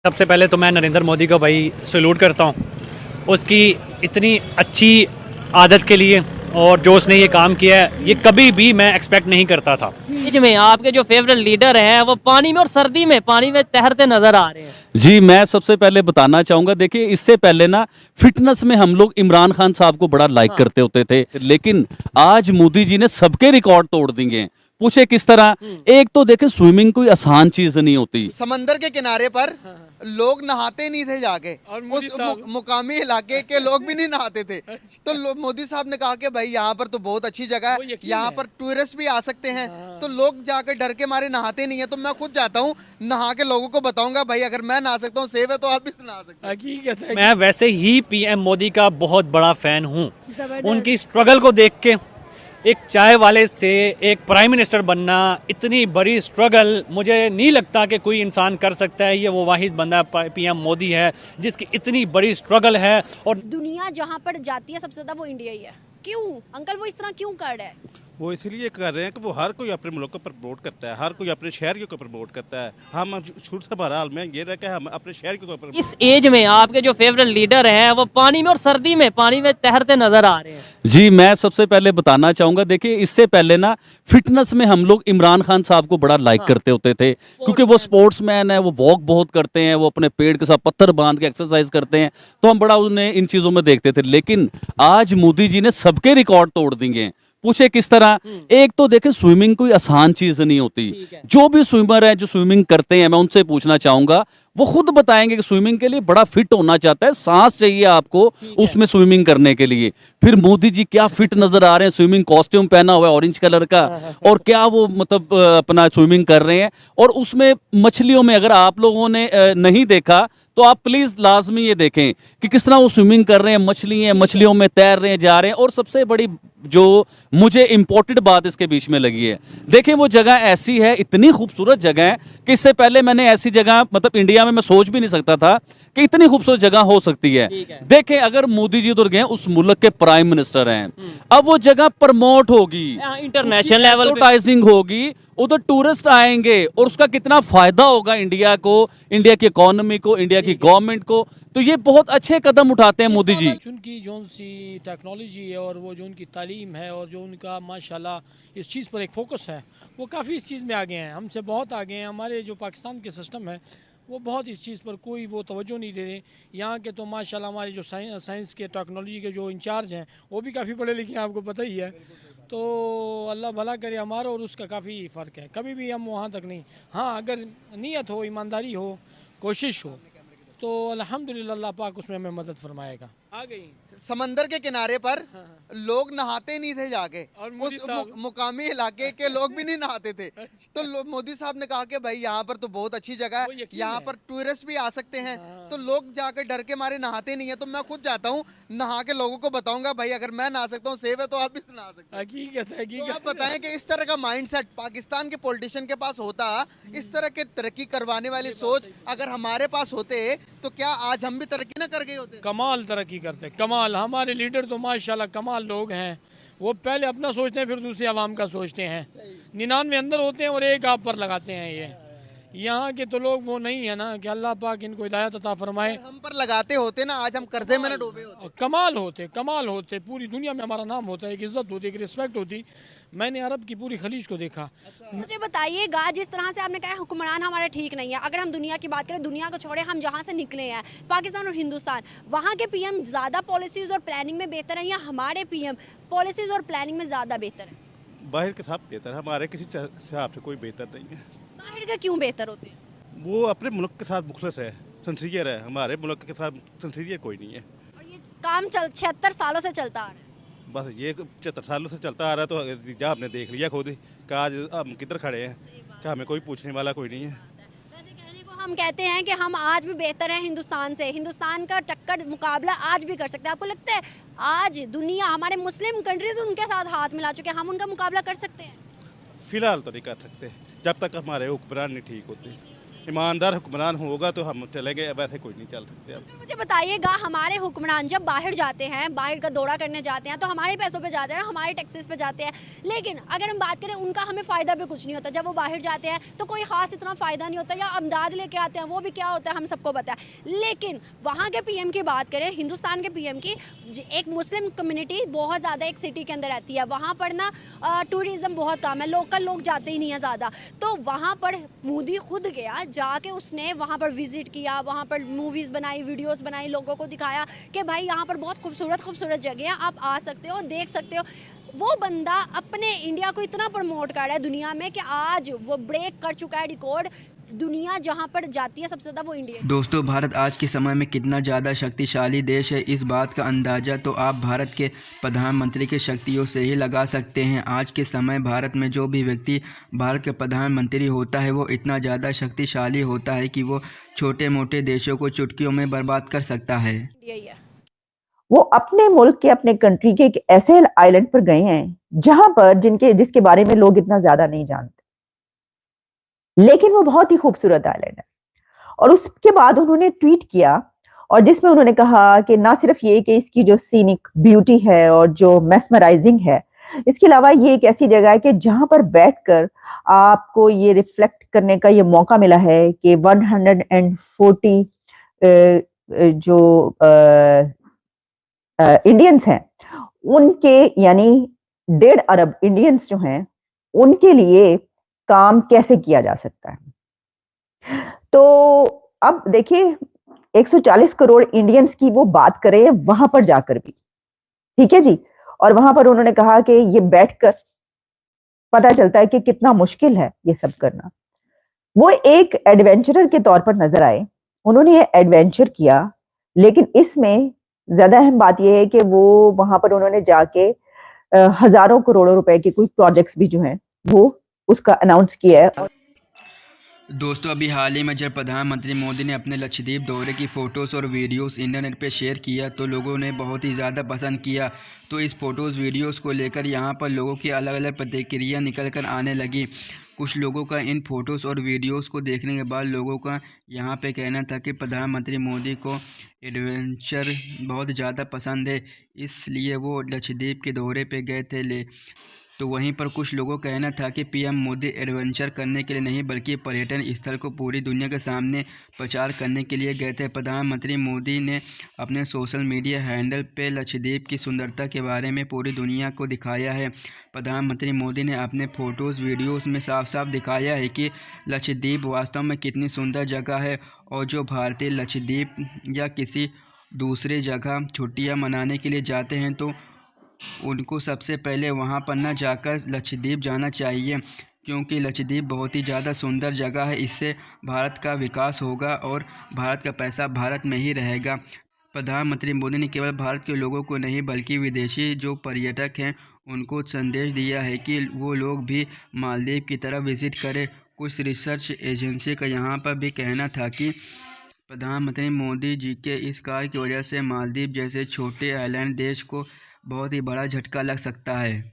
सबसे पहले तो मैं नरेंद्र मोदी को भाई सैल्यूट करता हूँ उसकी इतनी अच्छी आदत के लिए, और जो उसने ये काम किया है ये कभी भी मैं एक्सपेक्ट नहीं करता था। बीच में आपके जो फेवरेट लीडर हैं वो पानी में और सर्दी में पानी में तैरते नजर आ रहे हैं। जी, मैं सबसे पहले बताना चाहूंगा, देखिए इससे पहले ना फिटनेस में हम लोग इमरान खान साहब को बड़ा लाइक करते होते थे, लेकिन आज मोदी जी ने सबके रिकॉर्ड तोड़ दिए। पूछे किस तरह? एक तो देखे, स्विमिंग कोई आसान चीज नहीं होती। समंदर के किनारे पर लोग नहाते नहीं थे जाके, उस मुकामी इलाके के लोग भी नहीं नहाते थे। तो मोदी साहब ने कहा कि भाई यहाँ पर तो बहुत अच्छी जगह है, यहाँ पर टूरिस्ट भी आ सकते हैं। तो लोग जाकर डर के मारे नहाते नहीं है, तो मैं खुद जाता हूँ, नहा के लोगों को बताऊंगा भाई अगर मैं नहा सकता हूँ सेफ है तो आप भी नहा सकते हैं। मैं वैसे ही पीएम मोदी का बहुत बड़ा फैन हूँ। उनकी स्ट्रगल को देख के एक चाय वाले से एक प्राइम मिनिस्टर बनना, इतनी बड़ी स्ट्रगल मुझे नहीं लगता कि कोई इंसान कर सकता है। ये वो वाहिद बंदा पीएम मोदी है जिसकी इतनी बड़ी स्ट्रगल है। और दुनिया जहाँ पर जाती है सबसे ज़्यादा वो इंडिया ही है। क्यों अंकल वो इस तरह क्यों कर रहे हैं? वो इसलिए कर रहे हैं कि वो हर कोई अपने मुल्क को प्रमोट करता है, हर कोई अपने शहर को प्रमोट करता है। हम शुरू से बहरहाल में ये रहा कि हम अपने शहर को इस एज में आपके जो फेवरेट लीडर हैं वो पानी में और सर्दी में पानी में तैरते नजर आ रहे हैं। जी, मैं सबसे पहले बताना चाहूंगा, देखिए इससे पहले ना फिटनेस में हम लोग इमरान खान साहब को बड़ा लाइक करते होते थे, क्योंकि वो स्पोर्ट्समैन है, वो वॉक बहुत करते हैं, वो अपने पेड़ के साथ पत्थर बांध के एक्सरसाइज करते हैं, तो हम बड़ा उन्हें इन चीजों में देखते थे। लेकिन आज मोदी जी ने सबके रिकॉर्ड तोड़ दिए। पूछे किस तरह? एक तो देखे, स्विमिंग कोई आसान चीज नहीं होती। जो भी स्विमर है, जो स्विमिंग करते हैं, मैं उनसे पूछना चाहूंगा, वो खुद बताएंगे कि स्विमिंग के लिए बड़ा फिट होना चाहता है, सांस चाहिए आपको उसमें स्विमिंग करने के लिए। फिर मोदी जी क्या फिट नजर आ रहे हैं, स्विमिंग कॉस्ट्यूम पहना हुआ है ऑरेंज कलर का, और क्या वो मतलब अपना स्विमिंग कर रहे हैं। और उसमें मछलियों में, अगर आप लोगों ने नहीं देखा तो आप प्लीज लाजमी ये देखें कि किस तरह वो स्विमिंग कर रहे हैं, मछलियों में तैर रहे हैं, जा रहे हैं। और सबसे बड़ी जो मुझे इंपॉर्टेंट बात इसके बीच में लगी है, देखें वो जगह ऐसी है, इतनी खूबसूरत जगह है कि इससे पहले मैंने ऐसी जगह मतलब इंडिया में मैं सोच भी नहीं सकता था कि इतनी खूबसूरत जगह हो सकती है। देखें, अगर मोदी जी उधर गए, उस मुल्क के प्राइम मिनिस्टर हैं, अब वो जगह प्रमोट होगी, इंटरनेशनल लेवल एडवर्टाइजिंग होगी, उधर टूरिस्ट आएंगे, और उसका कितना फायदा होगा इंडिया को, इंडिया की इकोनॉमी को, इंडिया की गवर्नमेंट को। तो ये बहुत अच्छे कदम उठाते हैं मोदी जी। उनकी जो सी टेक्नोलॉजी है और वो जो उनकी तालीम है और जो उनका माशाल्लाह इस चीज़ पर एक फोकस है, वो काफ़ी इस चीज़ में आगे हैं, हमसे बहुत आगे हैं। हमारे जो पाकिस्तान के सिस्टम है वो बहुत इस चीज़ पर कोई वो तवज्जो नहीं दे रहे। यहाँ के तो माशाल्लाह हमारे जो साइंस के टेक्नोलॉजी के जो इंचार्ज हैं वो भी काफ़ी पढ़े लिखे हैं, आपको पता ही है। तो अल्लाह भला करे हमारा और उसका काफ़ी फ़र्क है। कभी भी हम वहाँ तक नहीं, हाँ अगर नीयत हो, ईमानदारी हो, कोशिश हो, तो अल्हम्दुलिल्लाह अल्लाह पाक उसमें हमें मदद फरमाएगा। आ गई समंदर के किनारे पर लोग नहाते नहीं थे जाके, उस मुकामी इलाके के लोग भी नहीं नहाते थे। तो मोदी साहब ने कहा कि भाई यहाँ पर तो बहुत अच्छी जगह है, यहाँ पर टूरिस्ट भी आ सकते हैं। तो लोग जाकर डर के मारे नहाते नहीं है, तो मैं खुद जाता हूँ, नहा के लोगों को बताऊंगा भाई अगर मैं नहा सकता हूँ सेफ है तो आप भी नहा सकते हैं। तो आप बताएं कि इस तरह का माइंडसेट पाकिस्तान के पॉलिटिशियन के पास होता, इस तरह के तरक्की करवाने वाली सोच अगर हमारे पास होते, तो क्या आज हम भी तरक्की ना कर गए होते? कमाल तरक्की करते, कमाल। हमारे लीडर तो माशाल्लाह कमाल लोग हैं। वो पहले अपना सोचते हैं, फिर दूसरे आवाम का सोचते हैं। 99 अंदर होते हैं और एक आप पर लगाते हैं। ये यहाँ के तो लोग वो नहीं है ना कि अल्लाह पाक इनको हिदायत अता फरमाए। हम पर लगाते होते ना, आज हम कर्जे में न डूबे होते। कमाल होते, पूरी दुनिया में हमारा नाम होता है, एक इज्जत होती, एक रिस्पेक्ट होती। मैंने अरब की पूरी खलीज को देखा। मुझे बताइएगा, जिस तरह से आपने कहा हुक्मरान हमारे ठीक नहीं है, अगर हम दुनिया की बात करें, दुनिया को छोड़े, हम जहाँ से निकले हैं पाकिस्तान और हिंदुस्तान, वहाँ के पीएम ज़्यादा पॉलिसीज़ और प्लानिंग में बेहतर है या हमारे पीएम पॉलिसीज़ और प्लानिंग में ज़्यादा बेहतर है? बाहर के साथ बेहतर है, हमारे किसी हिसाब से कोई बेहतर नहीं है। बाहर के क्यों बेहतर होते हैं? वो अपने मुल्क के साथ मुखलस है, सिंसियर है। हमारे मुल्क के साथ सिंसियर कोई नहीं है। और ये काम 76 सालों से चलता आ रहा है। बस ये 75 सालों से चलता आ रहा है, तो जहाँ हमने देख लिया खुद ही कि आज हम किधर खड़े हैं, क्या हमें कोई पूछने वाला कोई नहीं है। वैसे कहने को हम कहते हैं कि हम आज भी बेहतर हैं हिंदुस्तान से, हिंदुस्तान का टक्कर मुकाबला आज भी कर सकते हैं। आपको लगता है आज दुनिया, हमारे मुस्लिम कंट्रीज उनके साथ हाथ मिला चुके हैं, हम उनका मुकाबला कर सकते हैं? फिलहाल तो नहीं कर सकते जब तक हमारे हुक्मरान नहीं ठीक होते। ईमानदार हुक्मरान होगा तो हम चलेंगे, वैसे कोई नहीं चल सकते अब। मुझे बताइएगा, हमारे हुक्मरान जब बाहर जाते हैं, बाहर का दौरा करने जाते हैं, तो हमारे पैसों पे जाते हैं, हमारे टैक्सेस पे जाते हैं, लेकिन अगर हम बात करें उनका हमें फ़ायदा भी कुछ नहीं होता। जब वो बाहर जाते हैं तो कोई ख़ास इतना फ़ायदा नहीं होता, या अमदाद लेके आते हैं, वो भी क्या होता है हम सबको पता है। लेकिन वहाँ के पीएम की बात करें, हिंदुस्तान के पीएम की, एक मुस्लिम कम्युनिटी बहुत ज़्यादा एक सिटी के अंदर रहती है, वहाँ पर ना टूरिज़्म बहुत कम है, लोकल लोग जाते ही नहीं है ज़्यादा। तो वहाँ पर मोदी खुद गया, जाके उसने वहाँ पर विजिट किया, वहाँ पर मूवीज़ बनाई, वीडियोस बनाई, लोगों को दिखाया कि भाई यहाँ पर बहुत खूबसूरत खूबसूरत जगह है, आप आ सकते हो, देख सकते हो। वो बंदा अपने इंडिया को इतना प्रमोट कर रहा है दुनिया में कि आज वो ब्रेक कर चुका है रिकॉर्ड। दुनिया जहाँ पर जाती है सबसे ज़्यादा वो इंडिया। दोस्तों, भारत आज के समय में कितना ज़्यादा शक्तिशाली देश है, इस बात का अंदाज़ा तो आप भारत के प्रधानमंत्री की शक्तियों से ही लगा सकते हैं। आज के समय भारत में जो भी व्यक्ति भारत के प्रधानमंत्री होता है वो इतना ज़्यादा शक्तिशाली होता है कि वो छोटे मोटे देशों को चुटकियों में बर्बाद कर सकता है। इंडिया ही है। वो अपने मुल्क के, अपने कंट्री के एक ऐसे आइलैंड पर गए हैं जहां पर जिसके बारे में लोग इतना ज्यादा नहीं जानते, लेकिन वो बहुत ही खूबसूरत आइलैंड है। और उसके बाद उन्होंने ट्वीट किया, और जिसमें उन्होंने कहा कि ना सिर्फ ये कि इसकी जो सीनिक ब्यूटी है और जो मेस्मराइजिंग है, इसके अलावा ये एक ऐसी जगह है कि जहां पर बैठकर आपको ये रिफ्लेक्ट करने का ये मौका मिला है कि 140 जो इंडियंस हैं उनके, यानी 1.5 अरब इंडियंस जो हैं, उनके लिए काम कैसे किया जा सकता है। तो अब देखिए, 140 करोड़ इंडियंस की वो बात करें वहां पर जाकर भी, ठीक है जी। और वहां पर उन्होंने कहा कि ये बैठकर पता चलता है कि कितना मुश्किल है ये सब करना। वो एक एडवेंचरर के तौर पर नजर आए, उन्होंने ये एडवेंचर किया, लेकिन इसमें ज्यादा अहम बात यह है कि वो वहां पर उन्होंने जाके हजारों करोड़ों रुपए के कोई प्रोजेक्ट्स भी जो हैं वो उसका अनाउंस किया है। दोस्तों, अभी हाल ही में जब प्रधानमंत्री मोदी ने अपने लक्षद्वीप दौरे की फ़ोटोज़ और वीडियोस इंटरनेट पे शेयर किया तो लोगों ने बहुत ही ज़्यादा पसंद किया। तो इस फ़ोटोज़ वीडियोस को लेकर यहाँ पर लोगों की अलग अलग प्रतिक्रिया निकल कर आने लगी। कुछ लोगों का इन फ़ोटोज़ और वीडियोस को देखने के बाद लोगों का यहाँ पे कहना था कि प्रधानमंत्री मोदी को एडवेंचर बहुत ज़्यादा पसंद है, इसलिए वो लक्षद्वीप के दौरे पे गए थे। तो वहीं पर कुछ लोगों का कहना था कि पीएम मोदी एडवेंचर करने के लिए नहीं बल्कि पर्यटन स्थल को पूरी दुनिया के सामने प्रचार करने के लिए गए थे। प्रधानमंत्री मोदी ने अपने सोशल मीडिया हैंडल पे लक्षद्वीप की सुंदरता के बारे में पूरी दुनिया को दिखाया है। प्रधानमंत्री मोदी ने अपने फ़ोटोज़ वीडियोज़ में साफ साफ दिखाया है कि लक्षद्वीप वास्तव में कितनी सुंदर जगह है, और जो भारतीय लक्षद्वीप या किसी दूसरी जगह छुट्टियाँ मनाने के लिए जाते हैं तो उनको सबसे पहले वहां पर न जाकर लक्षद्वीप जाना चाहिए, क्योंकि लक्षद्वीप बहुत ही ज़्यादा सुंदर जगह है। इससे भारत का विकास होगा और भारत का पैसा भारत में ही रहेगा। प्रधानमंत्री मोदी ने केवल भारत के लोगों को नहीं बल्कि विदेशी जो पर्यटक हैं उनको संदेश दिया है कि वो लोग भी मालदीव की तरफ विज़िट करें। कुछ रिसर्च एजेंसी का यहाँ पर भी कहना था कि प्रधानमंत्री मोदी जी के इस कार्य की वजह से मालदीव जैसे छोटे आइलैंड देश को बहुत ही बड़ा झटका लग सकता है।